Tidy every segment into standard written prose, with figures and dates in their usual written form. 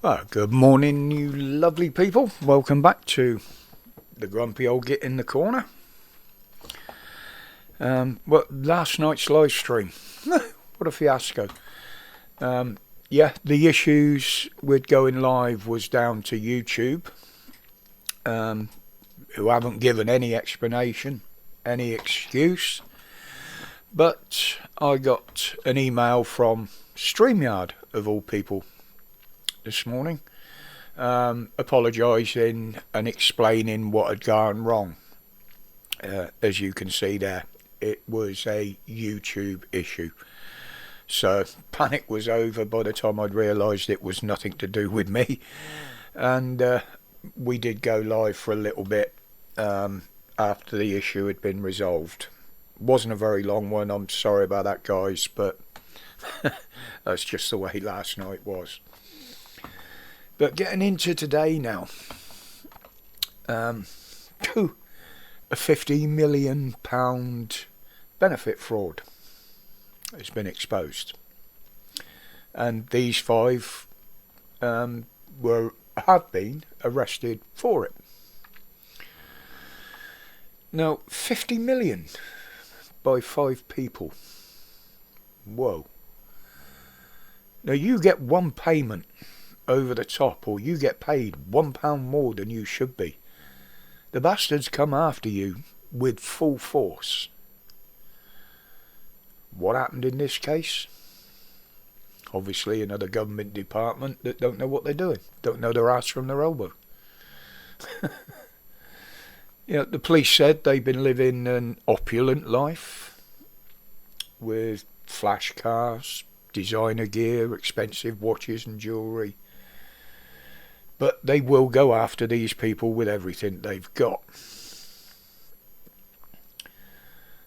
Well, good morning, you lovely people. Welcome back to the grumpy old git in the corner. Last night's live stream. What a fiasco. The issues with going live was down to YouTube, who haven't given any explanation, any excuse. But I got an email from StreamYard, of all people, this morning, apologising and explaining what had gone wrong. As you can see there, it was a YouTube issue. So panic was over by the time I'd realised it was nothing to do with me. And we did go live for a little bit after the issue had been resolved. Wasn't a very long one, I'm sorry about that, guys, but that's just the way last night was. But getting into today now, a £50 million benefit fraud has been exposed, and these five have been arrested for it. Now, 50 million by 5 people. Whoa. Now you get one payment over the top, or you get paid £1 more than you should be. The bastards come after you with full force. What happened in this case? Obviously another government department that don't know what they're doing, don't know their ass from their elbow. The police said they've been living an opulent life with flash cars, designer gear, expensive watches and jewellery. But they will go after these people with everything they've got.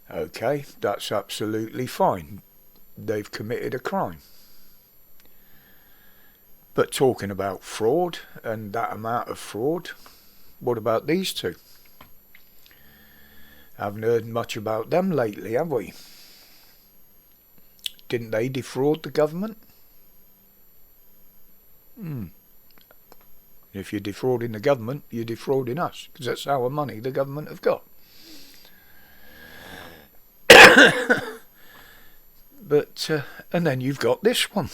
Okay, that's absolutely fine. They've committed a crime. But talking about fraud and that amount of fraud, what about these two? Haven't heard much about them lately, have we? Didn't they defraud the government? If you're defrauding the government, you're defrauding us, because that's our money the government have got. But, and then you've got this one.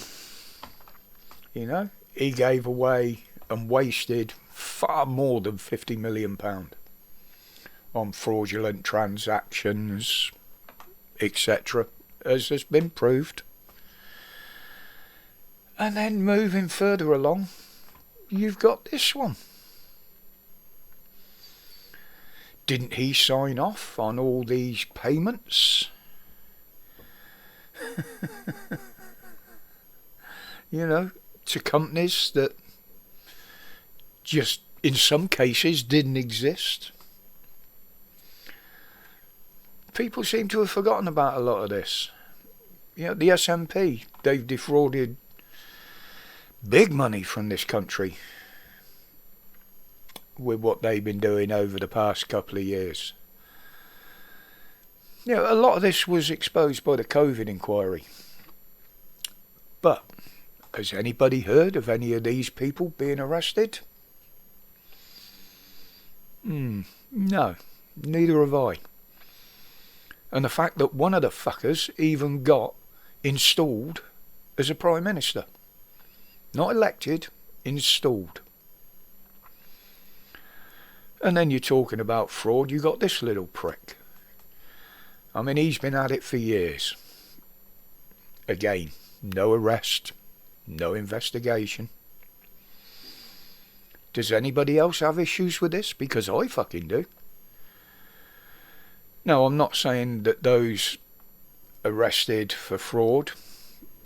He gave away and wasted far more than £50 million on fraudulent transactions, etc., as has been proved. And then moving further along, you've got this one. Didn't he sign off on all these payments? To companies that just in some cases didn't exist. People seem to have forgotten about a lot of this. The SNP, they've defrauded big money from this country with what they've been doing over the past couple of years. A lot of this was exposed by the COVID inquiry. But has anybody heard of any of these people being arrested? No, neither have I. And the fact that one of the fuckers even got installed as a Prime Minister. Not elected, installed. And then you're talking about fraud, you got this little prick. I mean, he's been at it for years. Again, no arrest, no investigation. Does anybody else have issues with this? Because I fucking do. No, I'm not saying that those arrested for fraud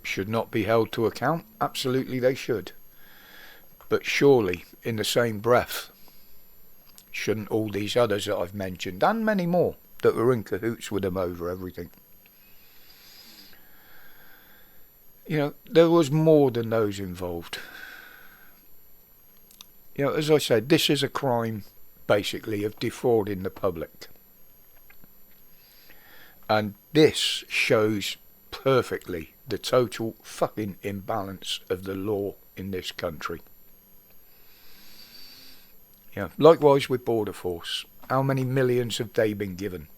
should not be held to account. Absolutely they should. But surely, in the same breath, shouldn't all these others that I've mentioned, and many more, that were in cahoots with them over everything? There was more than those involved. As I said, this is a crime, basically, of defrauding the public. And this shows perfectly the total fucking imbalance of the law in this country. Yeah. Likewise with Border Force. How many millions have they been given?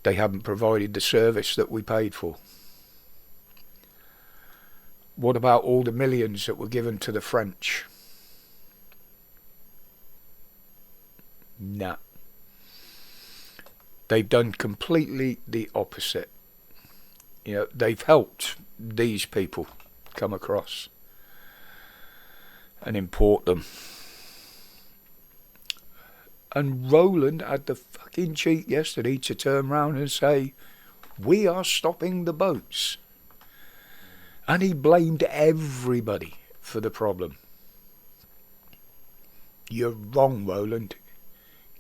They haven't provided the service that we paid for. What about all the millions that were given to the French? Nah. They've done completely the opposite. You know, they've helped these people come across and import them. And Roland had the fucking cheek yesterday to turn round and say, we are stopping the boats. And he blamed everybody for the problem. You're wrong, Roland.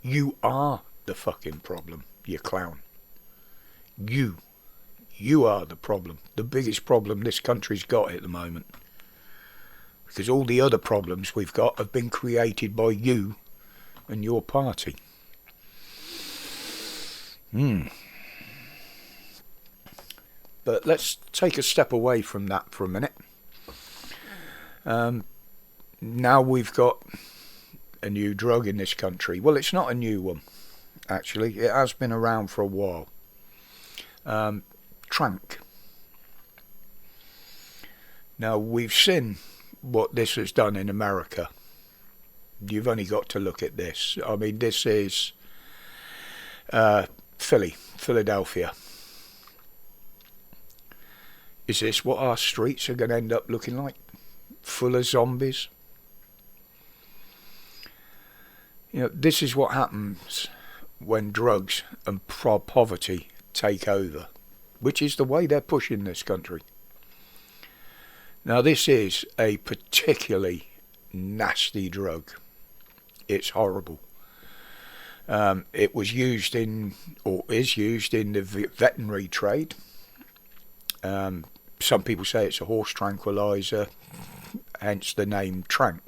You are the fucking problem, you clown. You are the problem. The biggest problem this country's got at the moment. Because all the other problems we've got have been created by you and your party. But let's take a step away from that for a minute. Now we've got a new drug in this country. Well, it's not a new one, actually. It has been around for a while. Tranq. Now, we've seen what this has done in America. You've only got to look at this. I mean, this is Philadelphia. Is this what our streets are going to end up looking like? Full of zombies? You know, this is what happens when drugs and poverty take over, which is the way they're pushing this country. Now, this is a particularly nasty drug. It's horrible. It was used in, or is used in, the veterinary trade. Some people say it's a horse tranquilizer, hence the name Tranq.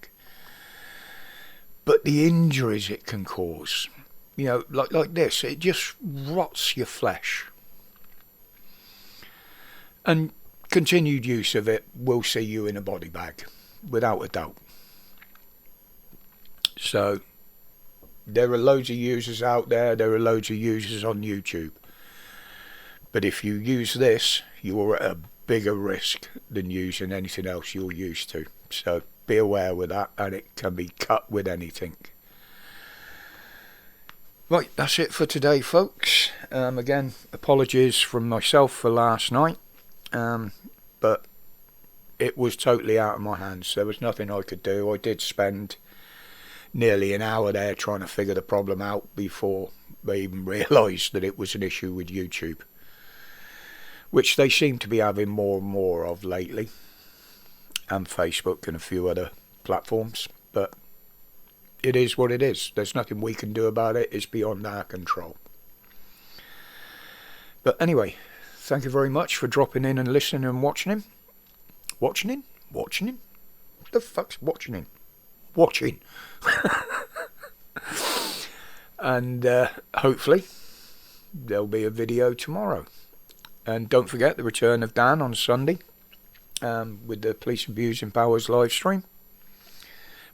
But the injuries it can cause, you know, like this, it just rots your flesh. And continued use of it will see you in a body bag, without a doubt. So, there are loads of users out there, there are loads of users on YouTube. But if you use this, you are at a bigger risk than using anything else you're used to. So be aware with that, and it can be cut with anything. Right, that's it for today, folks. Again, apologies from myself for last night. But it was totally out of my hands. There was nothing I could do. I did spend nearly an hour there trying to figure the problem out before they even realised that it was an issue with YouTube, which they seem to be having more and more of lately, and Facebook and a few other platforms. But it is what it is. There's nothing we can do about it. It's beyond our control. But anyway, thank you very much for dropping in and listening and watching him. Watching him? Watching him? What the fuck's watching him? Watching. And hopefully there'll be a video tomorrow. And don't forget the return of Dan on Sunday with the Police Abusing Powers live stream.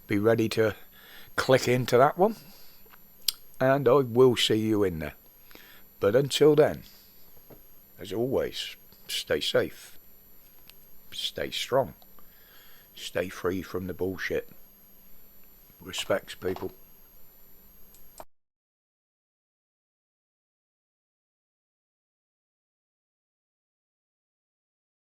Be ready to click into that one. And I will see you in there. But until then, as always, stay safe. Stay strong. Stay free from the bullshit. Respects, people.